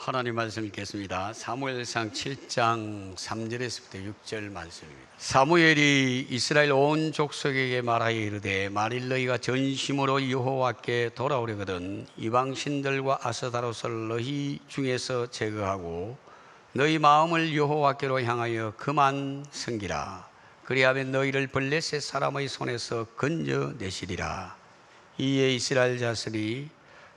하나님 말씀 읽겠습니다. 사무엘상 7장 3절에서부터 6절 말씀입니다. 사무엘이 이스라엘 온 족속에게 말하여 이르되 만일 너희가 전심으로 여호와께 돌아오려거든 이방 신들과 아스타롯을 너희 중에서 제거하고 너희 마음을 여호와께로 향하여 그만 섬기라. 그리하면 너희를 블레셋 사람의 손에서 건져내시리라. 이에 이스라엘 자손이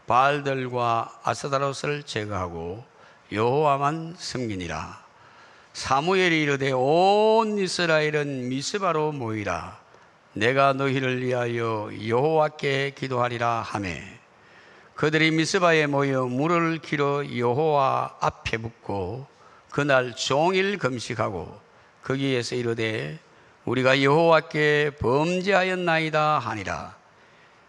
바알들과 아스타롯을 제거하고 여호와만 섬기니라. 사무엘이 이르되 온 이스라엘은 미스바로 모이라. 내가 너희를 위하여 여호와께 기도하리라 하매 그들이 미스바에 모여 물을 길어 여호와 앞에 붓고 그날 종일 금식하고 거기에서 이르되 우리가 여호와께 범죄하였나이다 하니라.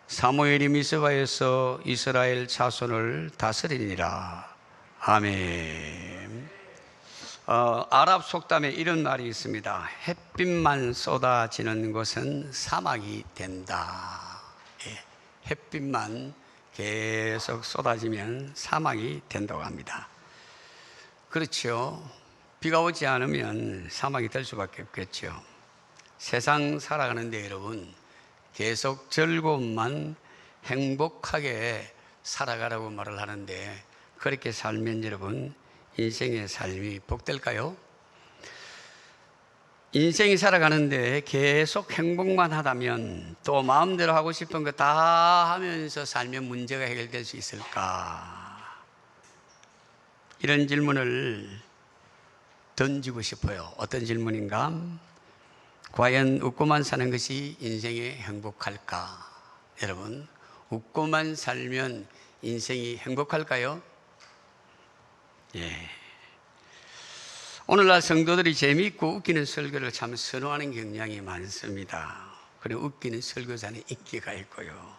사무엘이 미스바에서 이스라엘 자손을 다스리니라. 아멘. 아랍 속담에 이런 말이 있습니다. 햇빛만 쏟아지는 곳은 사막이 된다. 햇빛만 계속 쏟아지면 사막이 된다고 합니다. 그렇죠. 비가 오지 않으면 사막이 될 수밖에 없겠죠. 세상 살아가는데 여러분 계속 즐거움만 행복하게 살아가라고 말을 하는데 그렇게 살면 여러분 인생의 삶이 복될까요? 인생이 살아가는데 계속 행복만 하다면 또 마음대로 하고 싶은 거 다 하면서 살면 문제가 해결될 수 있을까? 이런 질문을 던지고 싶어요. 어떤 질문인가? 과연 웃고만 사는 것이 인생이 행복할까? 여러분, 웃고만 살면 인생이 행복할까요? 예. 오늘날 성도들이 재미있고 웃기는 설교를 참 선호하는 경향이 많습니다. 그리고 웃기는 설교자는 인기가 있고요.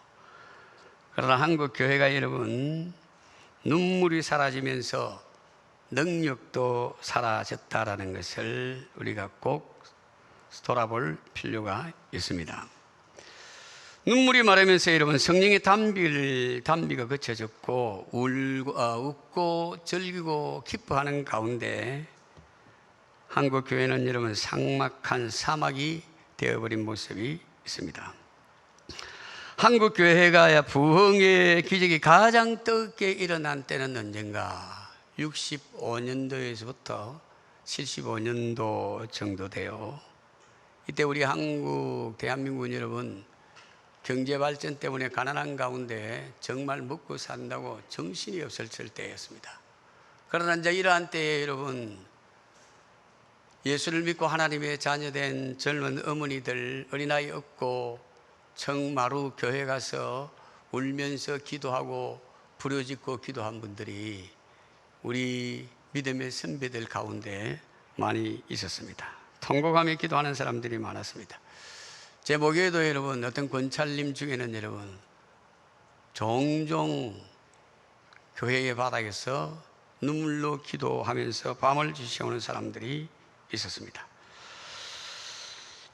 그러나 한국 교회가 여러분 눈물이 사라지면서 능력도 사라졌다라는 것을 우리가 꼭 돌아볼 필요가 있습니다. 눈물이 마르면서 여러분 성령의 담비가 그쳐졌고 웃고 즐기고 기뻐하는 가운데 한국 교회는 여러분 삭막한 사막이 되어버린 모습이 있습니다. 한국 교회가 부흥의 기적이 가장 뜨겁게 일어난 때는 언젠가 65년도에서부터 75년도 정도 돼요. 이때 우리 대한민국 여러분 경제 발전 때문에 가난한 가운데 정말 먹고 산다고 정신이 없을 때였습니다. 그러나 이제 이러한 때에 여러분 예수를 믿고 하나님의 자녀된 젊은 어머니들 어린아이 업고 청마루 교회 가서 울면서 기도하고 부르짖고 기도한 분들이 우리 믿음의 선배들 가운데 많이 있었습니다. 통곡하며 기도하는 사람들이 많았습니다. 제 목에도 여러분 어떤 권찰님 중에는 여러분 종종 교회의 바닥에서 눈물로 기도하면서 밤을 지새우는 사람들이 있었습니다.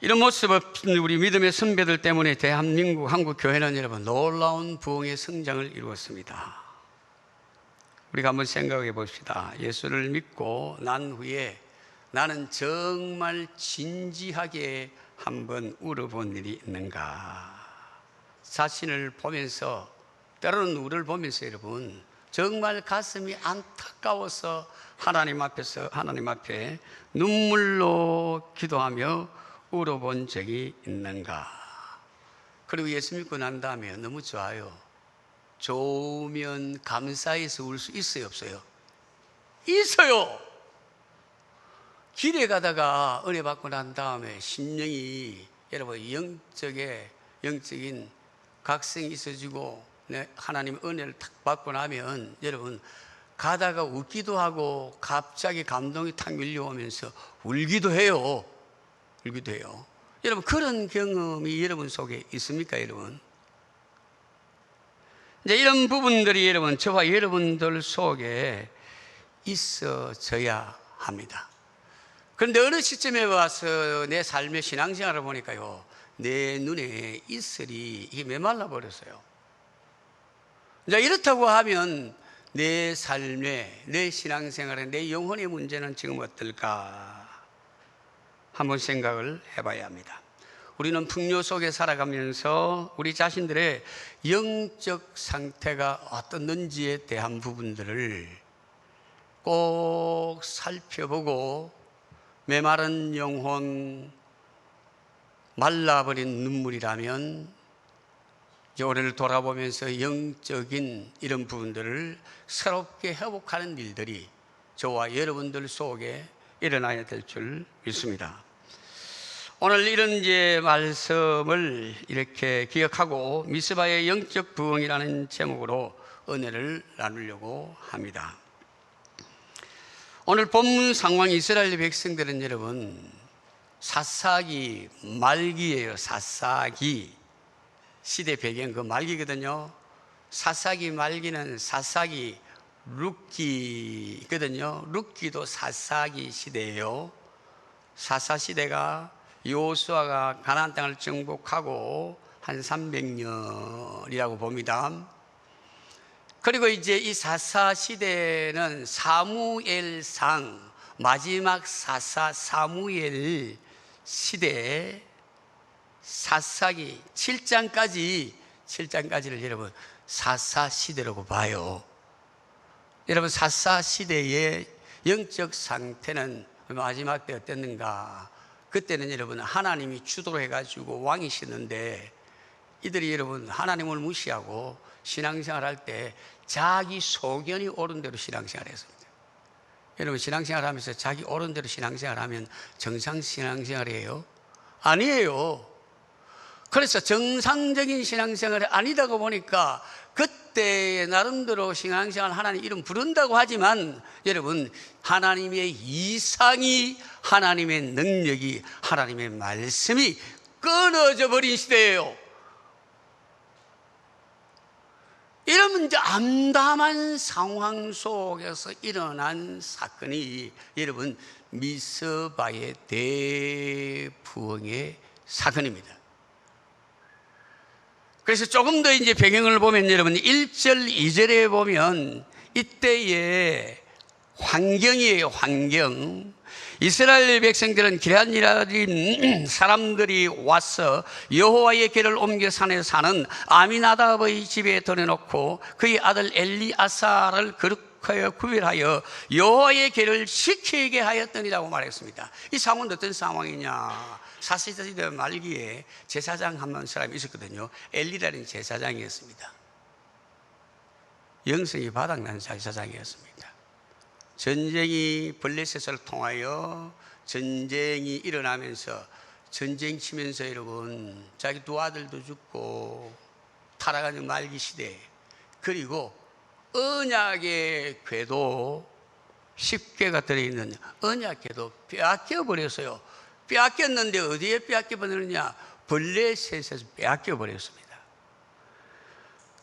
이런 모습을 우리 믿음의 선배들 때문에 대한민국 한국 교회는 여러분 놀라운 부흥의 성장을 이루었습니다. 우리가 한번 생각해 봅시다. 예수를 믿고 난 후에 나는 정말 진지하게 한번 울어본 일이 있는가? 자신을 보면서 때로는 우리를 보면서 여러분 정말 가슴이 안타까워서 하나님 앞에 눈물로 기도하며 울어본 적이 있는가? 그리고 예수 믿고 난 다음에 너무 좋아요. 좋으면 감사해서 울 수 있어요, 없어요? 있어요. 길에 가다가 은혜 받고 난 다음에 심령이 여러분 영적인 각성이 있어지고 하나님 은혜를 탁 받고 나면 여러분 가다가 웃기도 하고 갑자기 감동이 탁 밀려오면서 울기도 해요. 여러분 그런 경험이 여러분 속에 있습니까, 여러분? 이제 이런 부분들이 여러분 저와 여러분들 속에 있어져야 합니다. 그런데 어느 시점에 와서 내 삶의 신앙생활을 보니까요, 내 눈에 이슬이 이게 메말라 버렸어요. 이제 이렇다고 하면 내 삶에, 내 신앙생활에, 내 영혼의 문제는 지금 어떨까? 한번 생각을 해봐야 합니다. 우리는 풍요 속에 살아가면서 우리 자신들의 영적 상태가 어떻는지에 대한 부분들을 꼭 살펴보고, 메마른 영혼, 말라버린 눈물이라면 올해를 돌아보면서 영적인 이런 부분들을 새롭게 회복하는 일들이 저와 여러분들 속에 일어나야 될 줄 믿습니다. 오늘 이런 이제 말씀을 이렇게 기억하고 미스바의 영적 부흥이라는 제목으로 은혜를 나누려고 합니다. 오늘 본문 상황, 이스라엘 백성들은 여러분 사사기 말기예요. 사사기 시대 배경 그 말기거든요. 사사기 말기는 사사기 룻기거든요. 룻기도 사사기 시대예요. 사사 시대가 여호수아가 가나안 땅을 정복하고 한 300년이라고 봅니다. 그리고 이제 이 사사 시대는 사무엘상 마지막 사사 사무엘 시대에 사사기 7장까지를 여러분 사사 시대라고 봐요. 여러분 사사 시대의 영적 상태는 마지막 때 어땠는가? 그때는 여러분 하나님이 주도를 해가지고 왕이시는데 이들이 여러분 하나님을 무시하고 신앙생활할 때 자기 소견이 옳은 대로 신앙생활을 했습니다. 여러분 신앙생활 하면서 자기 옳은 대로 신앙생활 하면 정상 신앙생활이에요? 아니에요. 그래서 정상적인 신앙생활이 아니다고 보니까 그때 나름대로 신앙생활 하나님 이름 부른다고 하지만 여러분 하나님의 이상이, 하나님의 능력이, 하나님의 말씀이 끊어져 버린 시대예요. 이러면 이제 암담한 상황 속에서 일어난 사건이 여러분 미스바의 대부흥의 사건입니다. 그래서 조금 더 이제 배경을 보면 여러분 1절, 2절에 보면 이때의 환경이에요. 환경. 이스라엘 백성들은 기럇이라는 사람들이 와서 여호와의 궤를 옮겨 산에 사는 아미나답의 집에 들여놓고 그의 아들 엘리아사를 거룩하여 구별하여 여호와의 궤를 지키게 하였더니라고 말했습니다. 이 상황은 어떤 상황이냐? 사사시대 말기에 제사장 한 사람이 있었거든요. 엘리라는 제사장이었습니다. 영성이 바닥난 제사장이었습니다. 전쟁이 블레셋을 통하여 전쟁이 일어나면서 전쟁 치면서 여러분 자기 두 아들도 죽고 타락하는 말기 시대, 그리고 언약의 궤도 10개가 들어있는 언약궤도 빼앗겨 버렸어요. 빼앗겼는데 어디에 빼앗겨 버렸느냐? 블레셋에서 빼앗겨 버렸습니다.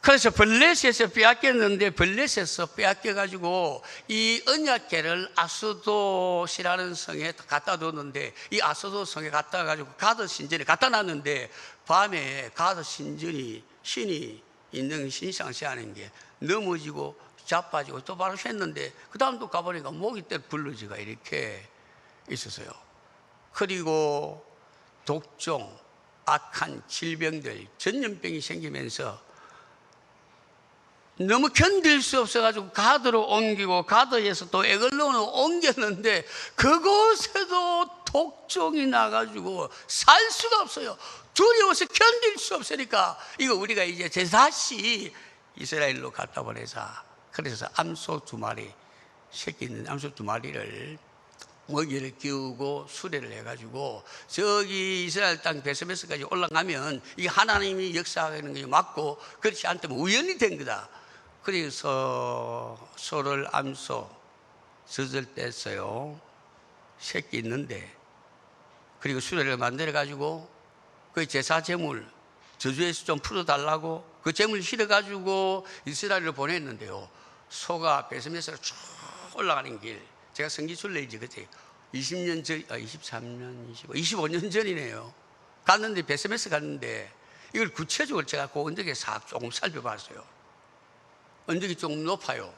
그래서 블레셋에서 빼앗겼는데 블레셋에서 빼앗겨가지고 이 언약궤를 아스돗이라는 성에 갖다 뒀는데 이 아스돗 성에 갖다 가지고 가드 신전에 갖다 놨는데 밤에 가드 신전이 신이 있는 신상시 하는 게 넘어지고 자빠지고 또 바로 샜는데 그 다음 또 가보니까 목이 때 블루지가 이렇게 있었어요. 그리고 독종, 악한 질병들, 전염병이 생기면서 너무 견딜 수 없어가지고 가드로 옮기고 가드에서 또 에글론으로 옮겼는데 그곳에도 독종이 나가지고 살 수가 없어요. 두려워서 견딜 수 없으니까 이거 우리가 이제 다시 이스라엘로 갖다 보내자. 그래서 암소 2마리, 새끼 있는 암소 2마리를 먹이를 키우고 수레를 해가지고 저기 이스라엘 땅 베스메스까지 올라가면 이게 하나님이 역사하는 게 맞고 그렇지 않다면 우연이 된 거다. 그래서 소를 암소 젖을 뗐어요. 새끼 있는데 그리고 수레를 만들어 가지고 그 제사 제물 저주에서 좀 풀어달라고 그 제물 실어가지고 이스라엘을 보냈는데요. 소가 베스메스로 쭉 올라가는 길, 제가 성지순례이지 그때 20년 전, 23년, 25년 전이네요. 갔는데 베스메스 갔는데 이걸 구체적으로 제가 그 언덕에 조금 살펴봤어요. 언덕이 조금 높아요.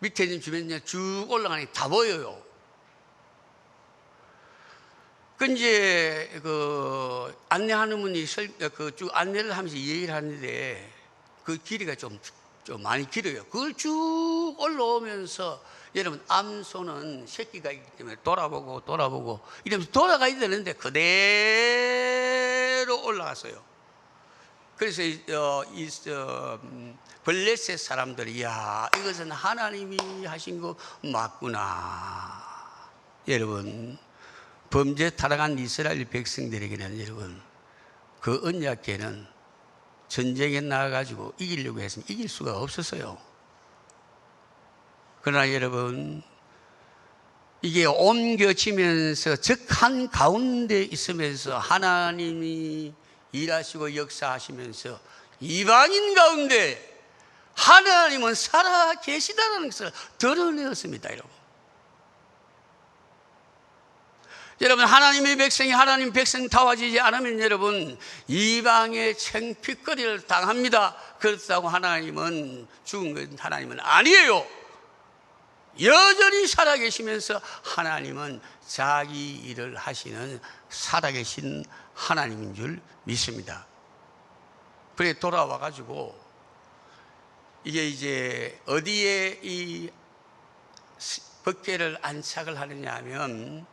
밑에 있는 주변에 쭉 올라가니 다 보여요. 그 이제 그 안내하는 분이 쭉 안내를 하면서 얘기를 하는데 그 길이가 좀 많이 길어요. 그걸 쭉 올라오면서 여러분 암소는 새끼가 있기 때문에 돌아보고 이러면서 돌아가야 되는데 그대로 올라갔어요. 그래서 블레셋 사람들이 야 이것은 하나님이 하신 거 맞구나. 여러분 범죄 타락한 이스라엘 백성들에게는 여러분 그 언약궤는 전쟁에 나가가지고 이기려고 했으면 이길 수가 없었어요. 그러나 여러분 이게 옮겨지면서 적한 가운데 있으면서 하나님이 일하시고 역사하시면서 이방인 가운데 하나님은 살아 계시다는 것을 드러내었습니다. 여러분 하나님의 백성이 하나님 백성다워지지 않으면 여러분 이방의 창피거리를 당합니다. 그렇다고 하나님은 죽은 건 하나님은 아니에요. 여전히 살아계시면서 하나님은 자기 일을 하시는 살아계신 하나님인 줄 믿습니다. 그래 돌아와가지고 이게 이제 어디에 이 법궤를 안착을 하느냐 하면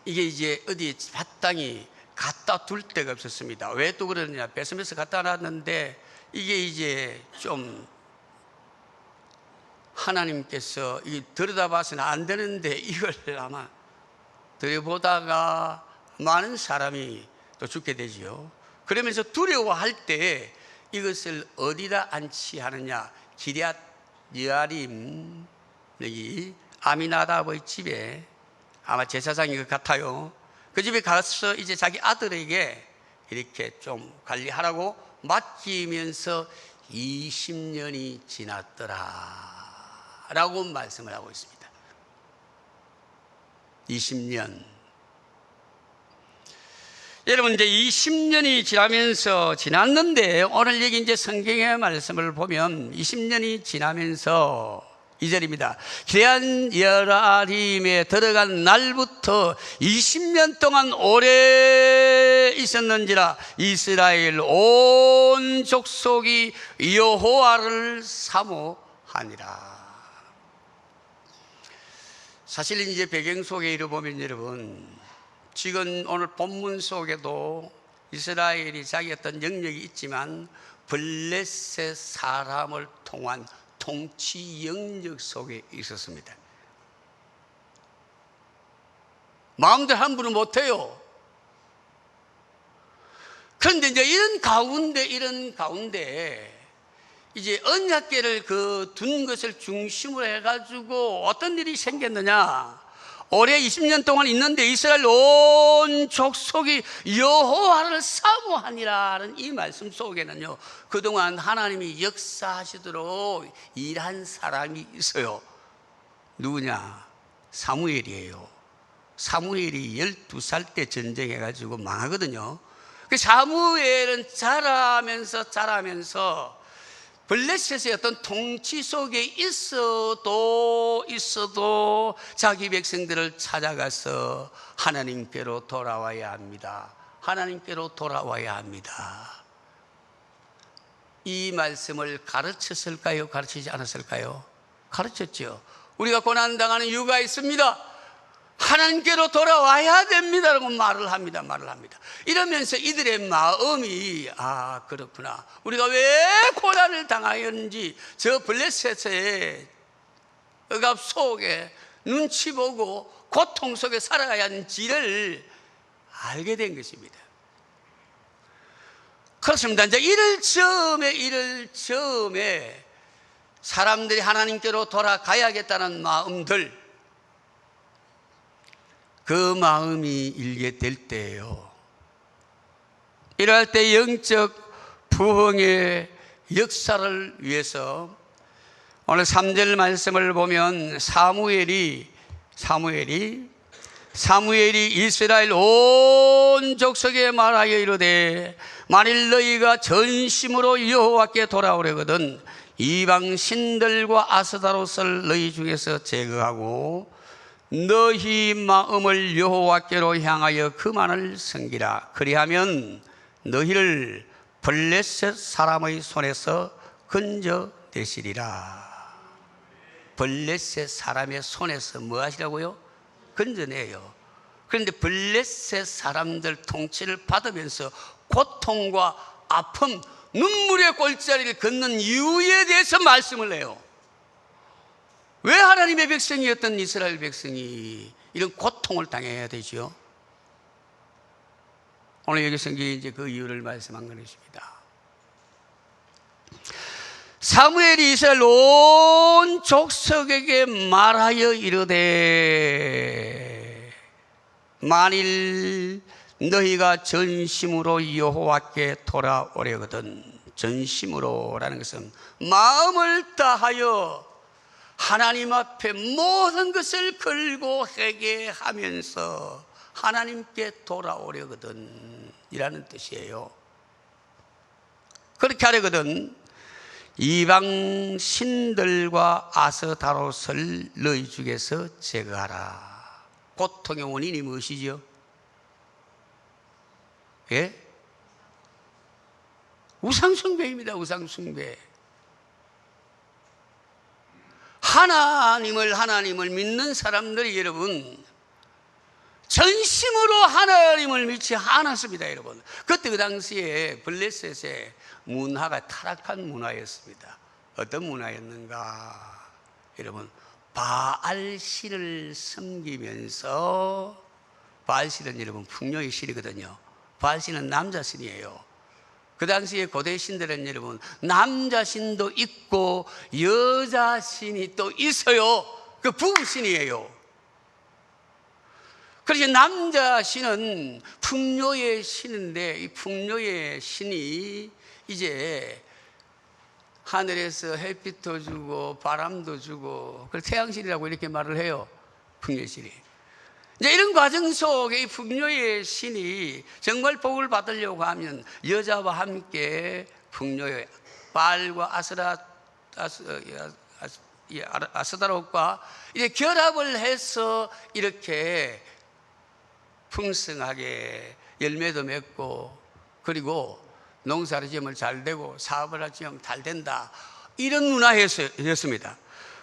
이게 이제 어디 마땅히 갖다 둘 데가 없었습니다. 왜 또 그러느냐, 베스메스 갖다 놨는데 이게 이제 좀 하나님께서 이 들여다봐서는 안 되는데 이걸 아마 들여보다가 많은 사람이 또 죽게 되지요. 그러면서 두려워할 때 이것을 어디다 안치하느냐, 기럇 여아림 여기 아미나답의 집에 아마 제사장인 것 같아요. 그 집에 가서 이제 자기 아들에게 이렇게 좀 관리하라고 맡기면서 20년이 지났더라 라고 말씀을 하고 있습니다. 20년. 여러분 이제 20년이 지났는데 오늘 여기 이제 성경의 말씀을 보면 20년이 지나면서 2절입니다. 기럇 여아림에 들어간 날부터 20년 동안 오래 있었는지라 이스라엘 온 족속이 여호와를 사모하니라. 사실 이제 배경 속에 이르 보면 여러분 지금 오늘 본문 속에도 이스라엘이 자기 어떤 영역이 있지만 블레셋 사람을 통한 통치 영역 속에 있었습니다. 마음대로 함부로 못해요. 그런데 이제 이런 가운데 이제 언약궤를 둔 것을 중심으로 해가지고 어떤 일이 생겼느냐? 올해 20년 동안 있는데 이스라엘 온 족속이 여호와를 사모하니라는 이 말씀 속에는요, 그동안 하나님이 역사하시도록 일한 사람이 있어요. 누구냐? 사무엘이에요. 사무엘이 12살 때 전쟁해가지고 망하거든요. 그 사무엘은 자라면서 블레셋의 어떤 통치 속에 있어도 자기 백성들을 찾아가서 하나님께로 돌아와야 합니다. 하나님께로 돌아와야 합니다. 이 말씀을 가르쳤을까요? 가르치지 않았을까요? 가르쳤죠. 우리가 고난당하는 이유가 있습니다. 하나님께로 돌아와야 됩니다라고 말을 합니다. 이러면서 이들의 마음이 그렇구나. 우리가 왜 고난을 당하였는지 저 블레셋의 억압 속에 눈치 보고 고통 속에 살아가야 하는지를 알게 된 것입니다. 그렇습니다. 이제 이를 처음에 사람들이 하나님께로 돌아가야겠다는 마음들, 그 마음이 일게 될 때예요. 이럴 때 영적 부흥의 역사를 위해서 오늘 3절 말씀을 보면 사무엘이 이스라엘 온 족속에 말하여 이르되 만일 너희가 전심으로 여호와께 돌아오려거든 이방 신들과 아스다롯을 너희 중에서 제거하고 너희 마음을 여호와께로 향하여 그만을 섬기라. 그리하면 너희를 블레셋 사람의 손에서 건져내시리라. 블레셋 사람의 손에서 뭐 하시라고요? 건져내요. 그런데 블레셋 사람들 통치를 받으면서 고통과 아픔, 눈물의 골짜기를 걷는 이유에 대해서 말씀을 해요. 왜 하나님의 백성이었던 이스라엘 백성이 이런 고통을 당해야 되죠? 오늘 여기 성경에 이제 그 이유를 말씀한 것입니다. 사무엘이 이스라엘 온 족속에게 말하여 이르되 만일 너희가 전심으로 여호와께 돌아오려거든. 전심으로라는 것은 마음을 다하여 하나님 앞에 모든 것을 걸고 회개하면서 하나님께 돌아오려거든 이라는 뜻이에요. 그렇게 하려거든 이방 신들과 아스다롯을 너희 중에서 제거하라. 고통의 원인이 무엇이죠? 예? 우상숭배입니다. 우상숭배. 하나님을 믿는 사람들이 여러분 전심으로 하나님을 믿지 않았습니다. 여러분 그때 그 당시에 블레셋의 문화가 타락한 문화였습니다. 어떤 문화였는가? 여러분 바알신을 섬기면서, 바알신은 여러분 풍요의 신이거든요. 바알신은 남자신이에요. 그 당시에 고대 신들은 여러분 남자신도 있고 여자신이 또 있어요. 그 부부신이에요. 그래서 남자신은 풍요의 신인데 이 풍요의 신이 이제 하늘에서 햇빛도 주고 바람도 주고, 그래서 태양신이라고 이렇게 말을 해요. 풍요의 신이. 이제 이런 과정 속에 이 풍요의 신이 정말 복을 받으려고 하면 여자와 함께 풍요의 바알과 아스다롯과 이제 결합을 해서 이렇게 풍성하게 열매도 맺고 그리고 농사를 지으면 잘 되고 사업을 지으면 잘 된다, 이런 문화였습니다.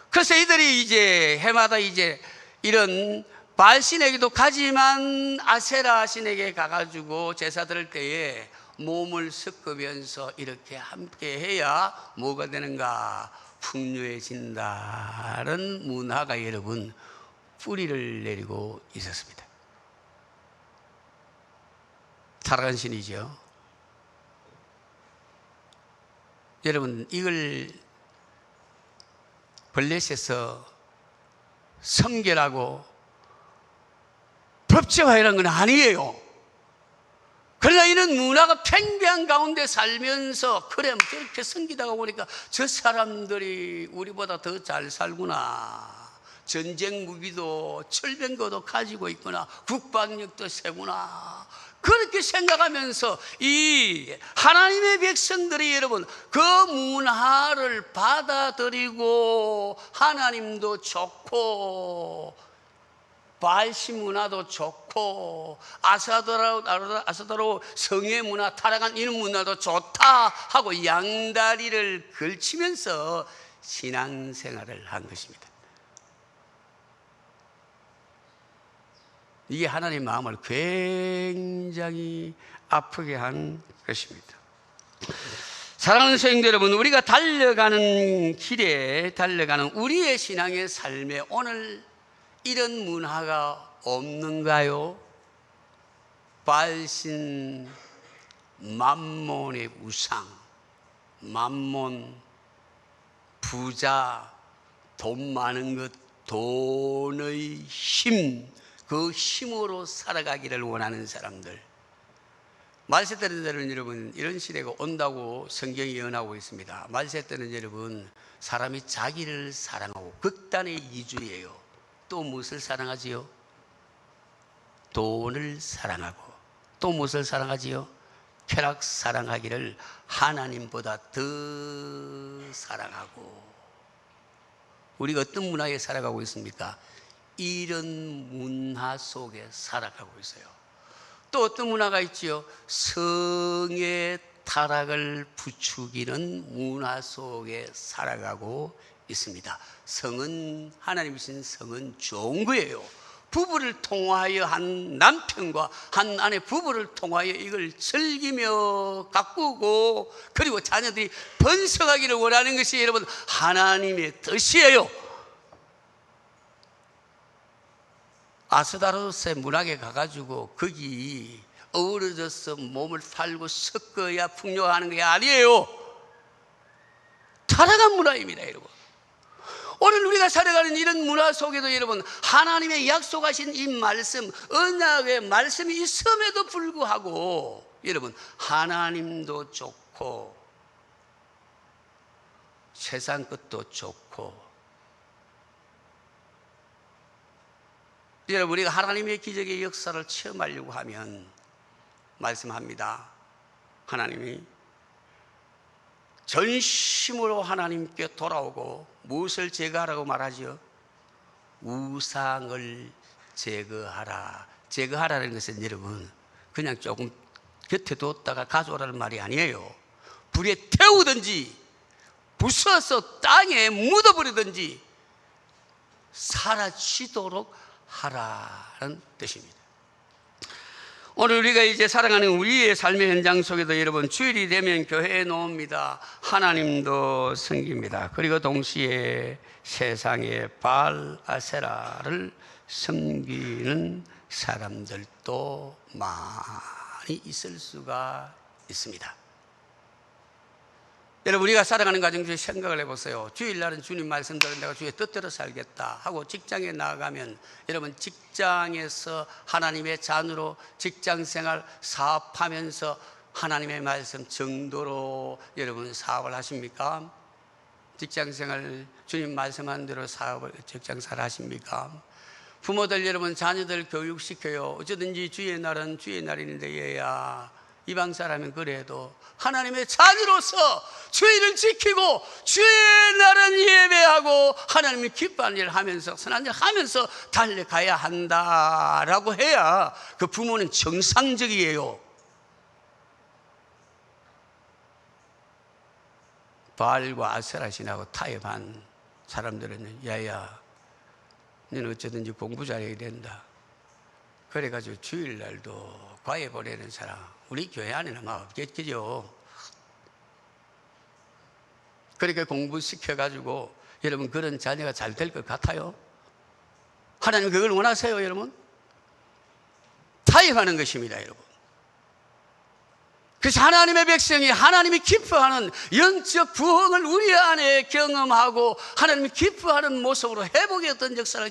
그래서 이들이 이제 해마다 이제 이런 바알신에게도 가지만 아세라 신에게 가가지고 제사 드릴 때에 몸을 섞으면서 이렇게 함께 해야 뭐가 되는가? 풍요해진다는 문화가 여러분 뿌리를 내리고 있었습니다. 타락한 신이죠. 여러분 이걸 블레셋에서 섬겨라고 법제화이라는 건 아니에요. 그러나 이런 문화가 팽배한 가운데 살면서 그래 저렇게 섬기다가 보니까 저 사람들이 우리보다 더 잘 살구나, 전쟁 무기도 철병거도 가지고 있구나, 국방력도 세구나, 그렇게 생각하면서 이 하나님의 백성들이 여러분 그 문화를 받아들이고 하나님도 좋고 바알신 문화도 좋고 아스다롯 성의 문화, 타락한 이런 문화도 좋다 하고 양다리를 걸치면서 신앙생활을 한 것입니다. 이게 하나님의 마음을 굉장히 아프게 한 것입니다. 사랑하는 성도 여러분, 우리가 달려가는 길에 달려가는 우리의 신앙의 삶에 오늘 이런 문화가 없는가요? 바알신, 맘몬의 우상, 맘몬, 부자, 돈 많은 것, 돈의 힘, 그 힘으로 살아가기를 원하는 사람들. 말세 때는 여러분 이런 시대가 온다고 성경이 예언하고 있습니다. 말세 때는 여러분 사람이 자기를 사랑하고 극단의 이주예요. 또 무엇을 사랑하지요? 돈을 사랑하고 또 무엇을 사랑하지요? 쾌락 사랑하기를 하나님보다 더 사랑하고. 우리가 어떤 문화에 살아가고 있습니까? 이런 문화 속에 살아가고 있어요. 또 어떤 문화가 있지요? 성의 타락을 부추기는 문화 속에 살아가고 있습니다. 성은, 하나님이신 성은 좋은 거예요. 부부를 통하여 한 남편과 한 아내 부부를 통하여 이걸 즐기며 가꾸고, 그리고 자녀들이 번성하기를 원하는 것이 여러분 하나님의 뜻이에요. 아스다로스의 문학에 가가지고 거기 어우러져서 몸을 팔고 섞어야 풍요하는 게 아니에요. 타락한 문화입니다, 여러분. 오늘 우리가 살아가는 이런 문화 속에도 여러분 하나님의 약속하신 이 말씀, 언약의 말씀이 있음에도 불구하고 여러분 하나님도 좋고 세상 것도 좋고, 여러분 우리가 하나님의 기적의 역사를 체험하려고 하면 말씀합니다. 하나님이 전심으로 하나님께 돌아오고 무엇을 제거하라고 말하죠? 우상을 제거하라. 제거하라는 것은 여러분 그냥 조금 곁에 뒀다가 가져오라는 말이 아니에요. 불에 태우든지 부숴서 땅에 묻어버리든지 사라지도록 하라는 뜻입니다. 오늘 우리가 이제 살아가는 우리의 삶의 현장 속에도 여러분 주일이 되면 교회에 놓습니다. 하나님도 섬깁니다. 그리고 동시에 세상의 바알 아세라를 섬기는 사람들도 많이 있을 수가 있습니다. 여러분 우리가 살아가는 과정 중에 생각을 해보세요. 주일날은 주님 말씀대로 내가 주의 뜻대로 살겠다 하고 직장에 나가면 여러분 직장에서 하나님의 자녀로 직장생활 사업하면서 하나님의 말씀 정도로 여러분 사업을 하십니까? 직장생활 주님 말씀한 대로 사업을 직장생활 하십니까? 부모들 여러분 자녀들 교육시켜요. 어쩌든지 주의 날은 주의 날인데 얘야 이방 사람은 그래도 하나님의 자녀로서 주의를 지키고 주의 날은 예배하고 하나님이 기뻐하는 일을 하면서 선한 일을 하면서 달려가야 한다라고 해야 그 부모는 정상적이에요. 바알과 아세라 신하고 타협한 사람들은 야야 너는 어쩌든지 공부 잘해야 된다. 그래가지고 주일날도 과외 보내는 사람 우리 교회 안에는 막 없겠죠. 그렇게 공부시켜가지고 여러분 그런 자녀가 잘 될 것 같아요? 하나님 그걸 원하세요, 여러분? 타협하는 것입니다, 여러분. 그래서 하나님의 백성이 하나님이 기뻐하는 영적 부흥을 우리 안에 경험하고 하나님이 기뻐하는 모습으로 회복의 어떤 역사를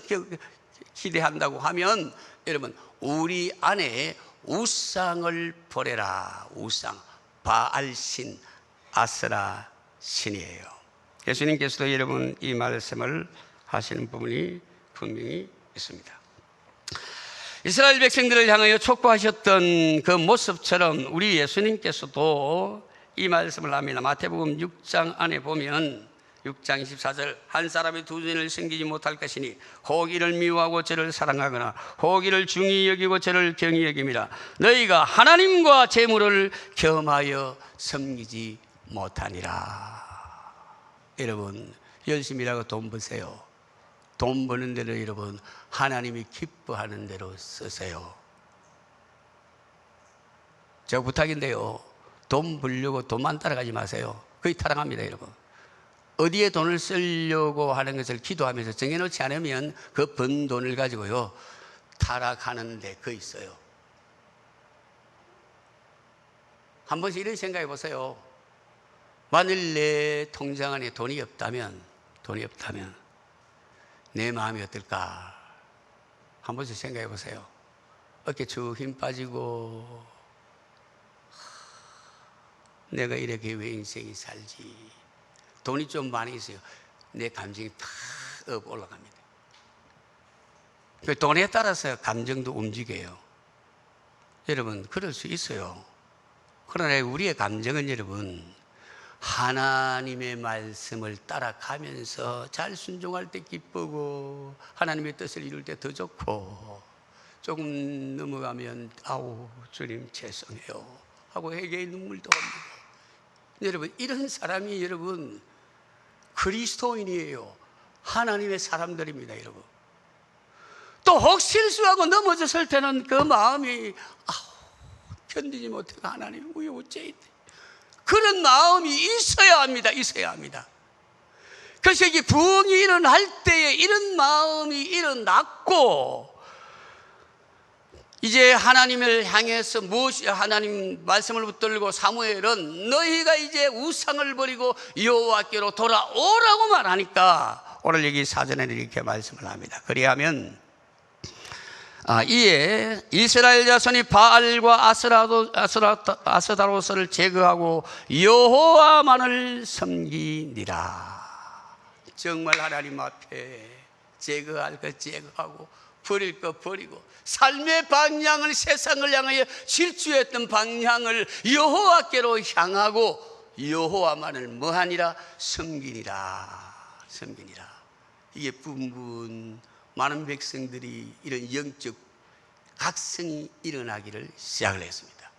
기대한다고 하면 여러분 우리 안에 우상을 버려라. 우상, 바알신, 아스라 신이에요. 예수님께서도 여러분 이 말씀을 하시는 부분이 분명히 있습니다. 이스라엘 백성들을 향하여 촉구하셨던 그 모습처럼 우리 예수님께서도 이 말씀을 합니다. 마태복음 6장 안에 보면 6장 24절 한 사람이 두 주인을 섬기지 못할 것이니 호기를 미워하고 저를 사랑하거나 호기를 중히 여기고 저를 경히 여김이라. 너희가 하나님과 재물을 겸하여 섬기지 못하니라. 여러분 열심히 일하고 돈 버세요. 돈 버는 대로 여러분 하나님이 기뻐하는 대로 쓰세요. 제가 부탁인데요, 돈 벌려고 돈만 따라가지 마세요. 거의 타락합니다, 여러분. 어디에 돈을 쓰려고 하는 것을 기도하면서 정해놓지 않으면 그 번 돈을 가지고요 타락하는 데 거 있어요. 한 번씩 이런 생각해 보세요. 만일 내 통장 안에 돈이 없다면 내 마음이 어떨까? 한 번씩 생각해 보세요. 어깨 쭉 힘 빠지고 내가 이렇게 왜 인생이 살지? 돈이 좀 많이 있어요. 내 감정이 탁 올라갑니다. 그 돈에 따라서 감정도 움직여요. 여러분 그럴 수 있어요. 그러나 우리의 감정은 여러분, 하나님의 말씀을 따라가면서 잘 순종할 때 기쁘고 하나님의 뜻을 이룰 때 더 좋고, 조금 넘어가면 아우 주님 죄송해요 하고 회개의 눈물도 옵니다. 여러분, 이런 사람이 여러분 그리스도인이에요. 하나님의 사람들입니다. 여러분, 또 혹 실수하고 넘어졌을 때는 그 마음이 견디지 못해서 하나님 왜 어째 그런 마음이 있어야 합니다. 있어야 합니다. 그래서 이게 부흥이 일어날 때에 이런 마음이 일어났고, 이제 하나님을 향해서 무엇이 하나님 말씀을 붙들고 사무엘은 너희가 이제 우상을 버리고 여호와께로 돌아오라고 말하니까 오늘 여기 사전에는 이렇게 말씀을 합니다. 그리하면 이에 이스라엘 자손이 바알과 아스다로스를 제거하고 여호와만을 섬기니라. 정말 하나님 앞에 제거할 것 제거하고 버릴 것 버리고, 삶의 방향을, 세상을 향하여 질주했던 방향을 여호와께로 향하고 여호와만을 뭐하니라? 섬기니라. 섬기니라. 이게 부분 많은 백성들이 이런 영적 각성이 일어나기를 시작을 했습니다.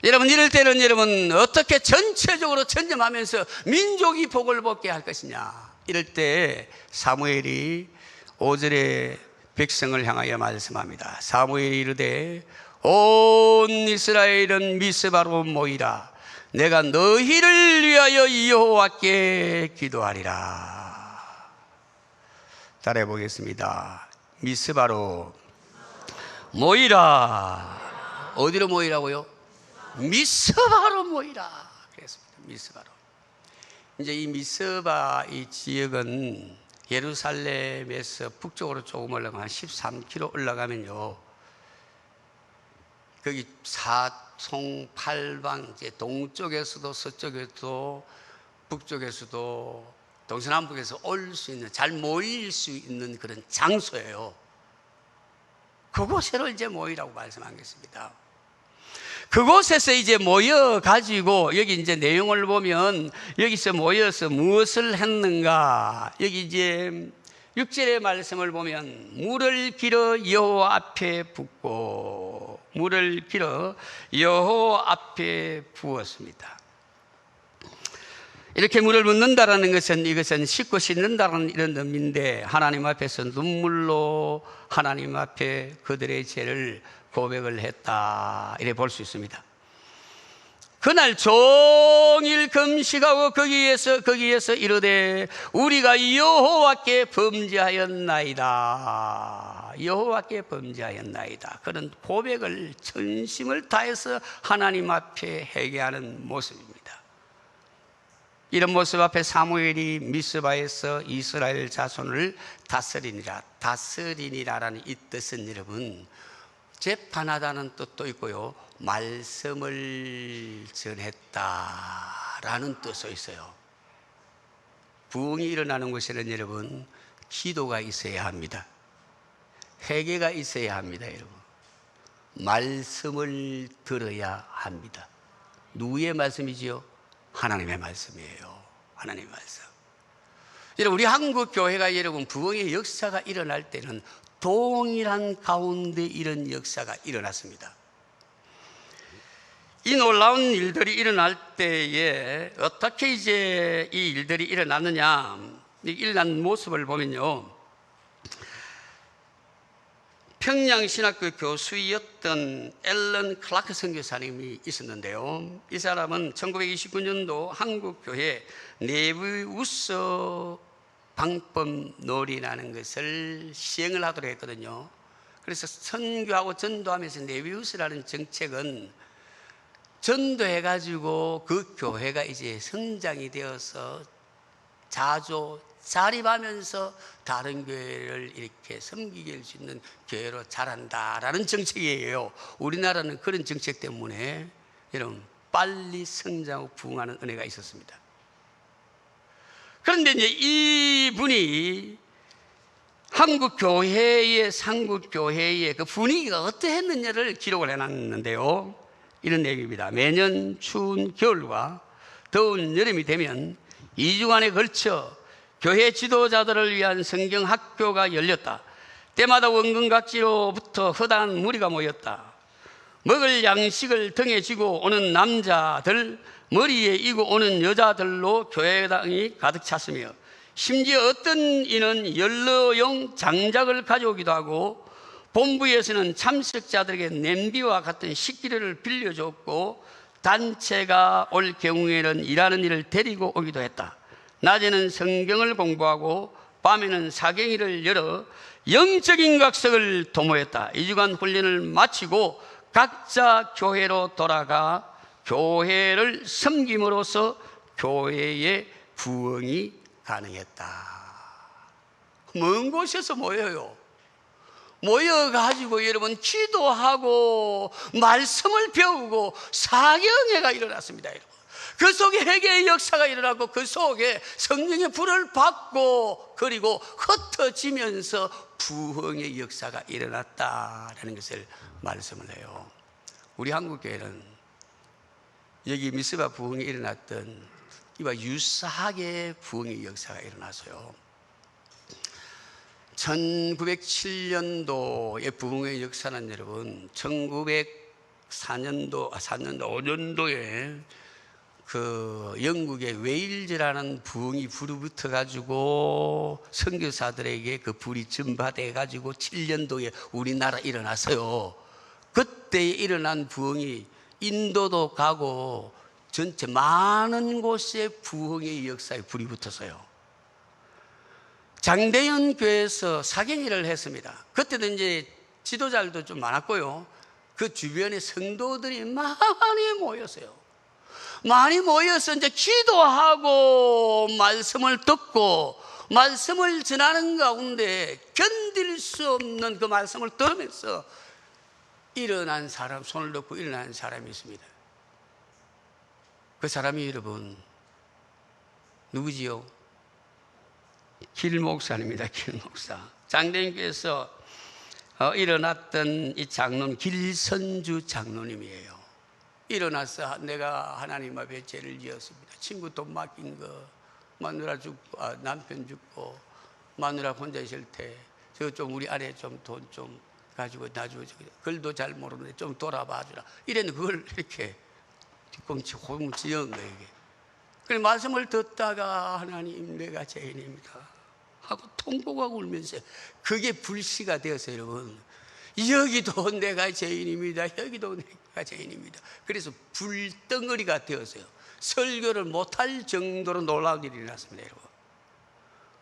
여러분, 이럴 때는 여러분 어떻게 전체적으로 전념하면서 민족이 복을 받게 할 것이냐, 이럴 때 사무엘이 5절에 백성을 향하여 말씀합니다. 사무엘이 이르되 온 이스라엘은 미스바로 모이라. 내가 너희를 위하여 여호와께 기도하리라. 따라해 보겠습니다. 미스바로 모이라. 어디로 모이라고요? 미스바로 모이라. 그랬습니다. 미스바로. 이제 이 미스바 이 지역은 예루살렘에서 북쪽으로 조금 올라가면 한 13km 올라가면요, 거기 사통 팔방, 동쪽에서도 서쪽에서도 북쪽에서도 동서남북에서 올 수 있는, 잘 모일 수 있는 그런 장소예요. 그곳으로 이제 모이라고 말씀하겠습니다. 그곳에서 이제 모여가지고, 여기 이제 내용을 보면 여기서 모여서 무엇을 했는가, 여기 이제 6절의 말씀을 보면 물을 길어 여호와 앞에 붓고, 물을 길어 여호와 앞에 부었습니다. 이렇게 물을 붓는다라는 것은, 이것은 씻고 씻는다라는 이런 의미인데, 하나님 앞에서 눈물로 하나님 앞에 그들의 죄를 고백을 했다, 이래 볼 수 있습니다. 그날 종일 금식하고 거기에서 이르되 우리가 여호와께 범죄하였나이다. 여호와께 범죄하였나이다. 그런 고백을 전심을 다해서 하나님 앞에 회개하는 모습입니다. 이런 모습 앞에 사무엘이 미스바에서 이스라엘 자손을 다스리니라. 다스리니라라는 이 뜻은 여러분, 재판하다는 뜻도 있고요, 말씀을 전했다라는 뜻도 있어요. 부흥이 일어나는 곳에는 여러분 기도가 있어야 합니다. 회개가 있어야 합니다. 여러분, 말씀을 들어야 합니다. 누구의 말씀이지요? 하나님의 말씀이에요. 하나님의 말씀. 여러분, 우리 한국 교회가 여러분 부흥의 역사가 일어날 때는 동일한 가운데 이런 역사가 일어났습니다. 이 놀라운 일들이 일어날 때에 어떻게 이제 이 일들이 일어났느냐, 일어난 모습을 보면요, 평양신학교 교수였던 앨런 클라크 선교사님이 있었는데요, 이 사람은 1929년도 한국교회 네비우스 방법놀이라는 것을 시행을 하도록 했거든요. 그래서 선교하고 전도하면서 네비우스라는 정책은 전도해가지고 그 교회가 이제 성장이 되어서 자조 자립하면서 다른 교회를 이렇게 섬기게 할 수 있는 교회로 자란다라는 정책이에요. 우리나라는 그런 정책 때문에 여러분 빨리 성장하고 부흥하는 은혜가 있었습니다. 그런데 이제 이분이 한국교회의 그 분위기가 어떠했느냐를 기록을 해놨는데요, 이런 내용입니다. 매년 추운 겨울과 더운 여름이 되면 2주간에 걸쳐 교회 지도자들을 위한 성경 학교가 열렸다. 때마다 원근각지로부터 허다한 무리가 모였다. 먹을 양식을 등에 지고 오는 남자들, 머리에 이고 오는 여자들로 교회당이 가득 찼으며, 심지어 어떤 이는 연료용 장작을 가져오기도 하고, 본부에서는 참석자들에게 냄비와 같은 식기류를 빌려줬고, 단체가 올 경우에는 일하는 이를 데리고 오기도 했다. 낮에는 성경을 공부하고 밤에는 사경회를 열어 영적인 각성을 도모했다. 2주간 훈련을 마치고 각자 교회로 돌아가 교회를 섬김으로써 교회의 부흥이 가능했다. 먼 곳에서 모여요. 모여가지고 여러분 기도하고 말씀을 배우고 사경회가 일어났습니다. 여러분, 그 속에 회개의 역사가 일어나고 그 속에 성령의 불을 받고 그리고 흩어지면서 부흥의 역사가 일어났다라는 것을 말씀을 해요. 우리 한국교회는 여기 미스바 부흥이 일어났던 이와 유사하게 부흥의 역사가 일어나서요, 1907년도의 부흥의 역사는 여러분 1904년도, 5년도에 그 영국의 웨일즈라는 부흥이 불이 가지고 선교사들에게 그 불이 전파돼 가지고 7년도에 우리나라 일어났어요. 그때 일어난 부흥이 인도도 가고 전체 많은 곳에 부흥의 역사에 불이 붙었어요. 장대현 교회에서 사경회를 했습니다. 그때도 이제 지도자들도 좀 많았고요, 그 주변에 성도들이 많이 모였어요. 많이 모여서 이제 기도하고 말씀을 듣고 말씀을 전하는 가운데 견딜 수 없는 그 말씀을 들으면서 일어난 사람, 손을 넣고 일어난 사람이 있습니다. 그 사람이 여러분 누구지요? 길 목사입니다. 길 목사. 장대인교회에서 일어났던 이 장로는 길선주 장로님이에요. 일어나서 내가 하나님 앞에 죄를 지었습니다. 친구 돈 맡긴 거, 마누라 죽고, 남편 죽고, 마누라 혼자 있을 때, 저 좀 우리 아내 좀 돈 좀 가지고 놔주고, 글도 잘 모르는데 좀 돌아봐 주라. 이랬는데 그걸 이렇게 뒤꿈치 호흡을 지은 거예요, 이게. 그래서 말씀을 듣다가 하나님 내가 죄인입니다 하고 통곡하고 울면서 그게 불씨가 되었어요, 여러분. 여기도 내가 죄인입니다. 여기도 내가 죄인입니다. 그래서 불덩어리가 되었어요. 설교를 못할 정도로 놀라운 일이 일어났습니다, 여러분.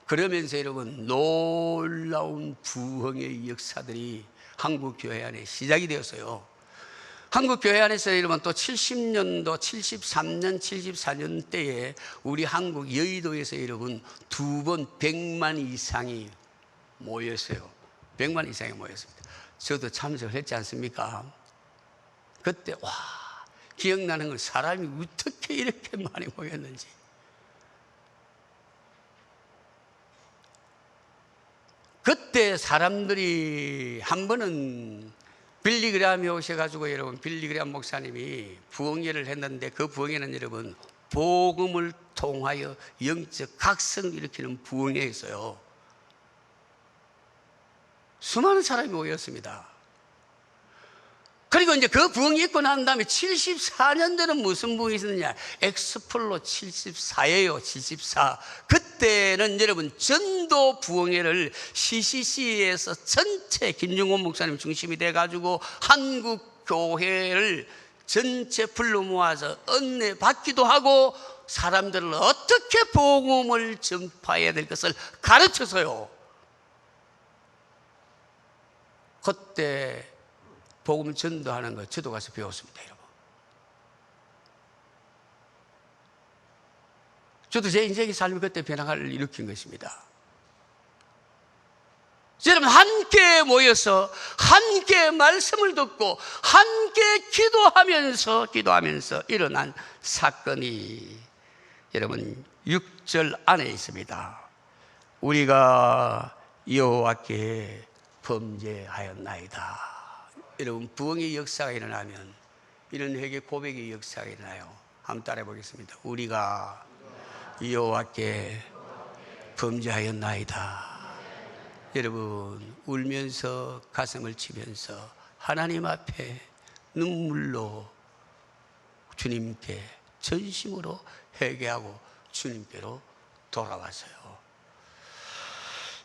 그러면서 여러분 놀라운 부흥의 역사들이 한국 교회 안에 시작이 되었어요. 한국 교회 안에서 여러분 또 70년도, 73년, 74년 때에 우리 한국 여의도에서 여러분 두 번 100만 이상이 모였어요. 100만 이상이 모였습니다. 저도 참석을 했지 않습니까? 그때 와, 기억나는 건 사람이 어떻게 이렇게 많이 모였는지. 그때 사람들이 한 번은 빌리그램이 오셔가지고 여러분, 빌리그램 목사님이 부흥회를 했는데 그 부흥회는 여러분 복음을 통하여 영적 각성을 일으키는 부흥회였어요. 수많은 사람이 모였습니다. 그리고 이제 그 부흥이 있고 난 다음에 74년도에는 무슨 부흥이 있었느냐? 엑스플로 74예요. 74. 그때는 여러분 전도 부흥회를 CCC에서 전체 김중곤 목사님 중심이 돼가지고 한국 교회를 전체 불러 모아서 은혜 받기도 하고 사람들을 어떻게 복음을 전파해야 될 것을 가르쳐서요. 그때 복음 전도하는 거 저도 가서 배웠습니다, 여러분. 저도 제 인생의 삶이 그때 변화를 일으킨 것입니다. 여러분 함께 모여서 함께 말씀을 듣고 함께 기도하면서 일어난 사건이 여러분 6절 안에 있습니다. 우리가 여호와께 범죄하였나이다. 여러분 부흥의 역사가 일어나면 이런 회개 고백의 역사가 일어나요. 한번 따라해 보겠습니다. 우리가 여호와께 범죄하였나이다. 여러분, 울면서 가슴을 치면서 하나님 앞에 눈물로 주님께 전심으로 회개하고 주님께로 돌아왔어요.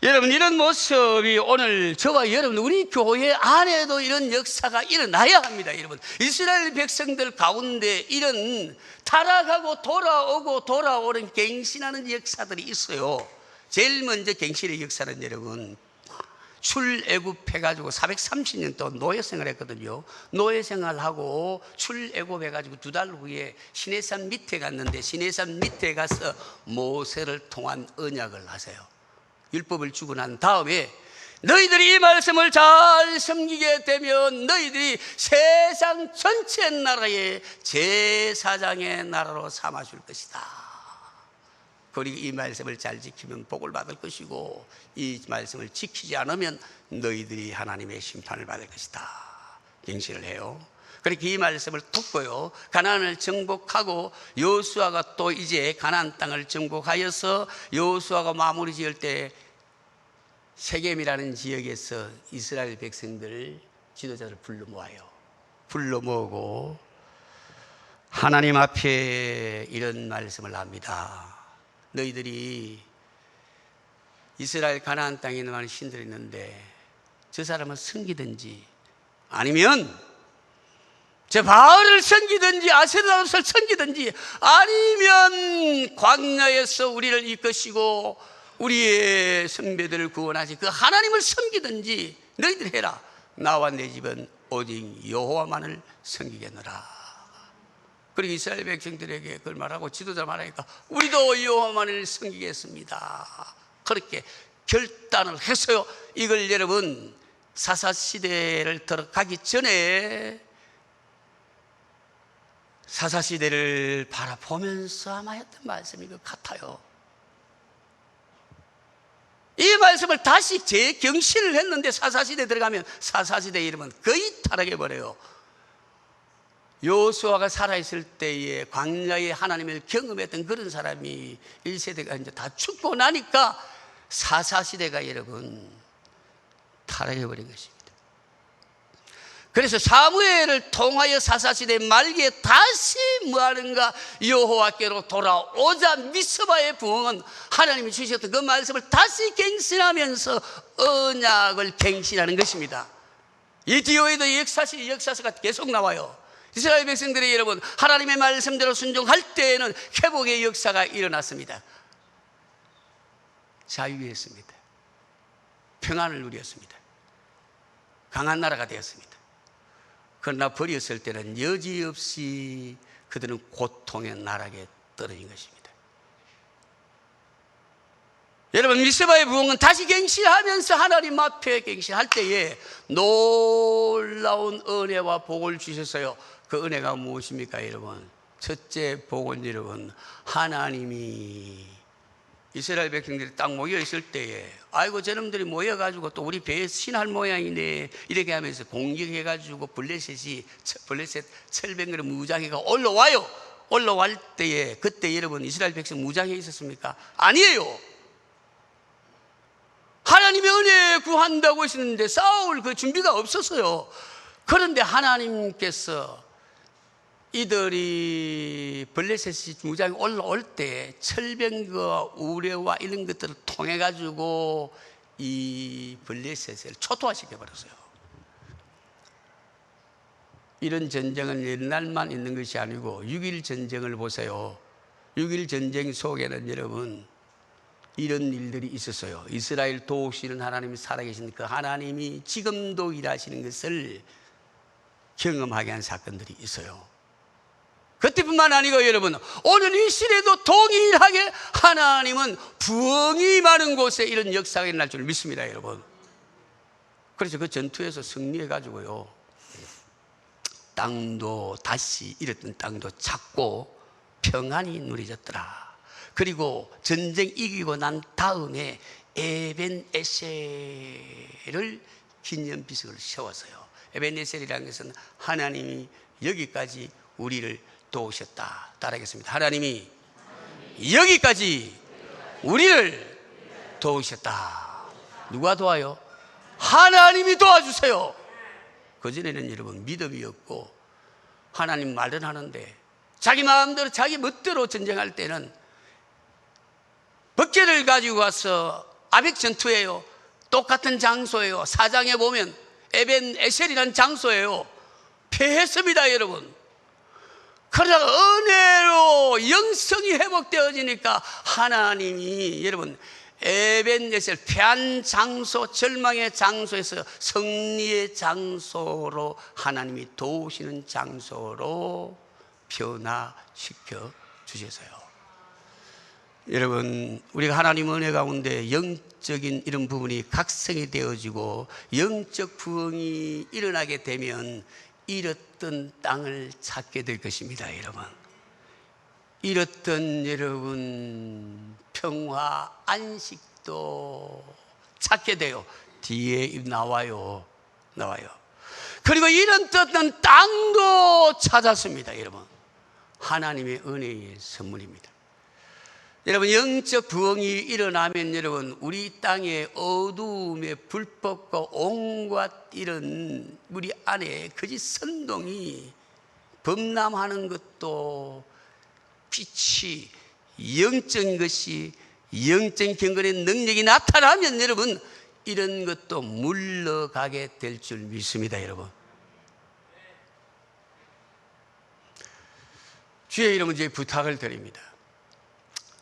여러분, 이런 모습이 오늘 저와 여러분, 우리 교회 안에도 이런 역사가 일어나야 합니다. 여러분, 이스라엘 백성들 가운데 이런 타락하고 돌아오고 돌아오는 갱신하는 역사들이 있어요. 제일 먼저 갱신의 역사는 여러분, 출애굽해가지고 430년 동안 노예 생활했거든요. 노예 생활하고 출애굽해가지고 2달 후에 시내산 밑에 갔는데, 시내산 밑에 가서 모세를 통한 언약을 하세요. 율법을 주고 난 다음에 너희들이 이 말씀을 잘 섬기게 되면 너희들이 세상 전체 나라의 제사장의 나라로 삼아줄 것이다. 그리고 이 말씀을 잘 지키면 복을 받을 것이고, 이 말씀을 지키지 않으면 너희들이 하나님의 심판을 받을 것이다. 갱신을 해요. 그렇게 이 말씀을 듣고요, 가나안을 정복하고 여호수아가 또 이제 가나안 땅을 정복하여서 여호수아가 마무리 지을 때 세겜이라는 지역에서 이스라엘 백성들 지도자를 불러 모아요. 불러 모으고 하나님 앞에 이런 말씀을 합니다. 너희들이 이스라엘 가나안 땅에 있는 많은 신들이 있는데 저 사람을 섬기든지 아니면 저 바알을 섬기든지 아세라를 섬기든지 아니면 광야에서 우리를 이끄시고 우리의 선배들을 구원하시 그 하나님을 섬기든지 너희들 해라. 나와 내 집은 오직 여호와만을 섬기겠노라. 그리고 이스라엘 백성들에게 그걸 말하고 지도자 말하니까 우리도 여호와만을 섬기겠습니다. 그렇게 결단을 했어요. 이걸 여러분, 사사시대를 들어가기 전에 사사시대를 바라보면서 아마 했던 말씀인 것 같아요. 이 말씀을 다시 재경신을 했는데 사사시대에 들어가면 사사시대의 이름은 거의 타락해버려요. 여호수아가 살아있을 때에 광야에 하나님을 경험했던 그런 사람이 1세대가 이제 다 죽고 나니까 사사시대가 여러분 타락해버린 것입니다. 그래서 사무엘을 통하여 사사시대 말기에 다시 뭐하는가, 여호와께로 돌아오자 미스바의 부흥은 하나님이 주셨던 그 말씀을 다시 갱신하면서 언약을 갱신하는 것입니다. 이 뒤에도 역사서가 계속 나와요. 이스라엘 백성들이 여러분 하나님의 말씀대로 순종할 때에는 회복의 역사가 일어났습니다. 자유했습니다. 평안을 누렸습니다. 강한 나라가 되었습니다. 그러나 버렸을 때는 여지없이 그들은 고통의 나락에 떨어진 것입니다. 여러분, 미스바의 부흥은 다시 갱신하면서 하나님 앞에 갱신할 때에 놀라운 은혜와 복을 주셨어요. 그 은혜가 무엇입니까 여러분? 첫째 복은 여러분, 하나님이 이스라엘 백성들이 딱 모여있을 때에 아이고 저놈들이 모여가지고 또 우리 배에 신할 모양이네 이렇게 하면서 공격해가지고 블레셋 철병거를 무장해가 올라와요. 올라올 때에 그때 여러분 이스라엘 백성 무장해 있었습니까? 아니에요. 하나님의 은혜 구한다고 했었는데 싸울 그 준비가 없었어요. 그런데 하나님께서 이들이 블레셋이 무장이 올라올 때 철병과 우레와 이런 것들을 통해 가지고 이 블레셋을 초토화시켜 버렸어요. 이런 전쟁은 옛날만 있는 것이 아니고 6.1 전쟁을 보세요. 6.1 전쟁 속에는 여러분 이런 일들이 있었어요. 이스라엘 도우시는 하나님이 살아계신 그 하나님이 지금도 일하시는 것을 경험하게 한 사건들이 있어요. 그때뿐만 아니고 여러분 오늘 이 시대도 동일하게 하나님은 부흥이 많은 곳에 이런 역사가 일어날 줄 믿습니다 여러분. 그래서 그 전투에서 승리해 가지고요 땅도 다시 잃었던 땅도 찾고 평안이 누려졌더라. 그리고 전쟁 이기고 난 다음에 에벤에셀을 기념비석을 세웠어요. 에벤에셀이라는 것은 하나님이 여기까지 우리를 도우셨다. 따라하겠습니다. 하나님이 여기까지 우리를 도우셨다. 누가 도와요? 하나님이 도와주세요. 그전에는 여러분 믿음이 없고 하나님 말은 하는데 자기 마음대로 자기 멋대로 전쟁할 때는 법궤를 가지고 와서 아벡 전투예요. 똑같은 장소예요. 사장에 보면 에벤 에셀이라는 장소예요. 패했습니다, 여러분. 그러나 은혜로 영성이 회복되어지니까 하나님이 여러분 에벤 에셀 패한 장소, 절망의 장소에서 승리의 장소로 하나님이 도우시는 장소로 변화시켜 주셔서요. 여러분, 우리가 하나님 은혜 가운데 영적인 이런 부분이 각성이 되어지고 영적 부흥이 일어나게 되면 잃었던 땅을 찾게 될 것입니다, 여러분. 잃었던 여러분 평화, 안식도 찾게 돼요. 뒤에 나와요. 그리고 잃었던 땅도 찾았습니다, 여러분. 하나님의 은혜의 선물입니다. 여러분, 영적 부흥이 일어나면 여러분 우리 땅의 어두움의 불법과 온갖 이런 우리 안에 거짓 선동이 범람하는 것도 빛이 영적인 것이 영적인 경건의 능력이 나타나면 여러분 이런 것도 물러가게 될 줄 믿습니다, 여러분. 주의 이름은 이제 부탁을 드립니다.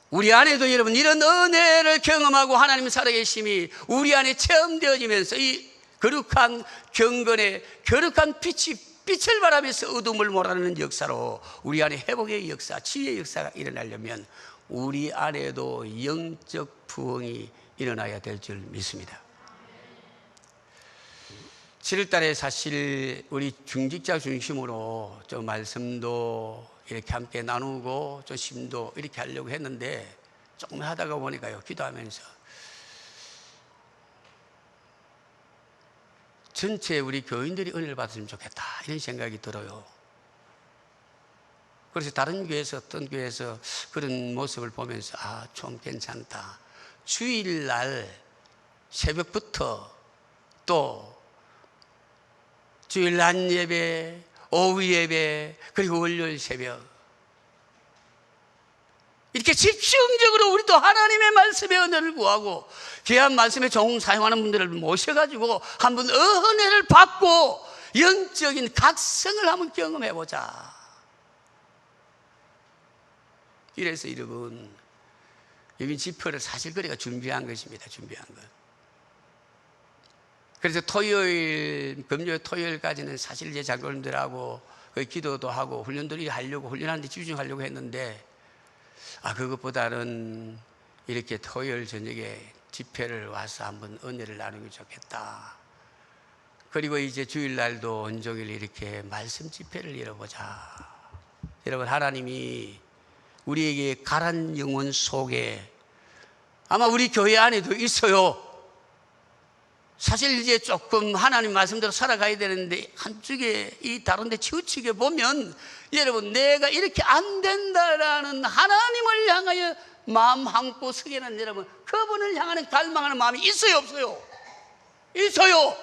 우리 안에도 여러분 이런 은혜를 경험하고 하나님 살아계심이 우리 안에 체험되어지면서 이 거룩한 경건의 거룩한 빛을 바라면서 어둠을 몰아내는 역사로 우리 안에 회복의 역사, 치유의 역사가 일어나려면 우리 안에도 영적 부흥이 일어나야 될 줄 믿습니다. 7월 달에 사실 우리 중직자 중심으로 좀 말씀도 이렇게 함께 나누고 좀 심도 이렇게 하려고 했는데 조금 하다가 보니까요, 기도하면서 전체 우리 교인들이 은혜를 받았으면 좋겠다 이런 생각이 들어요. 그래서 다른 교회에서 어떤 교회에서 그런 모습을 보면서 좀 괜찮다. 주일날 새벽부터 또 주일 낮 예배, 오후 예배, 그리고 월요일 새벽 이렇게 집중적으로 우리도 하나님의 말씀의 은혜를 구하고 귀한 말씀의 종 사용하는 분들을 모셔가지고 한번 은혜를 받고 영적인 각성을 한번 경험해보자. 이래서 여러분 여기 집회를 사실 그래가 준비한 것입니다. 준비한 것. 그래서 토요일, 금요일, 토요일까지는 사실 이제 장로님들하고 기도도 하고 훈련들이 하려고 훈련하는데 집중하려고 했는데 그것보다는 이렇게 토요일 저녁에 집회를 와서 한번 은혜를 나누기 좋겠다. 그리고 이제 주일날도 온종일 이렇게 말씀 집회를 열어보자. 여러분, 하나님이 우리에게 가란 영혼 속에 아마 우리 교회 안에도 있어요. 사실 이제 조금 하나님 말씀대로 살아가야 되는데 한쪽에 이 다른 데 치우치게 보면 여러분 내가 이렇게 안 된다라는 하나님을 향하여 마음 한고 서게는 여러분 그분을 향하는 갈망하는 마음이 있어요, 없어요? 있어요.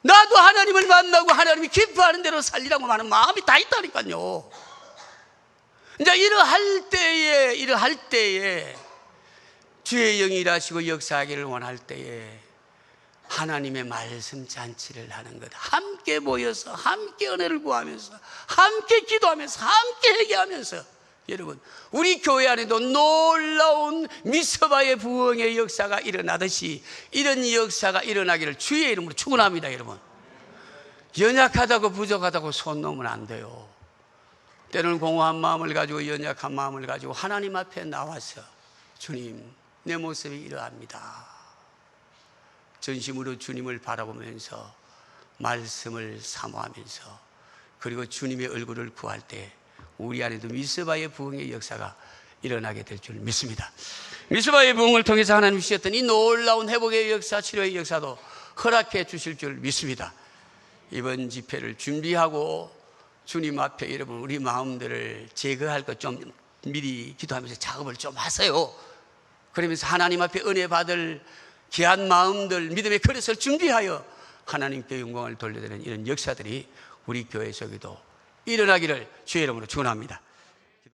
나도 하나님을 만나고 하나님이 기뻐하는 대로 살리라고 하는 마음이 다 있다니까요. 이제 이러할 때에 주의 영이 일하시고 역사하기를 원할 때에 하나님의 말씀 잔치를 하는 것, 함께 모여서 함께 은혜를 구하면서 함께 기도하면서 함께 회개하면서 여러분 우리 교회 안에도 놀라운 미스바의 부흥의 역사가 일어나듯이 이런 역사가 일어나기를 주의 이름으로 축원합니다. 여러분, 연약하다고 부족하다고 손 놓으면 안 돼요. 때로는 공허한 마음을 가지고 연약한 마음을 가지고 하나님 앞에 나와서 주님 내 모습이 이러합니다. 전심으로 주님을 바라보면서 말씀을 사모하면서 그리고 주님의 얼굴을 구할 때 우리 안에도 미스바의 부흥의 역사가 일어나게 될 줄 믿습니다. 미스바의 부흥을 통해서 하나님 주셨던 이 놀라운 회복의 역사, 치료의 역사도 허락해 주실 줄 믿습니다. 이번 집회를 준비하고 주님 앞에 여러분 우리 마음들을 제거할 것 좀 미리 기도하면서 작업을 좀 하세요. 그러면서 하나님 앞에 은혜 받을 귀한 마음들, 믿음의 그릇을 준비하여 하나님께 영광을 돌려드리는 이런 역사들이 우리 교회 속에도 일어나기를 주의 이름으로 축원합니다.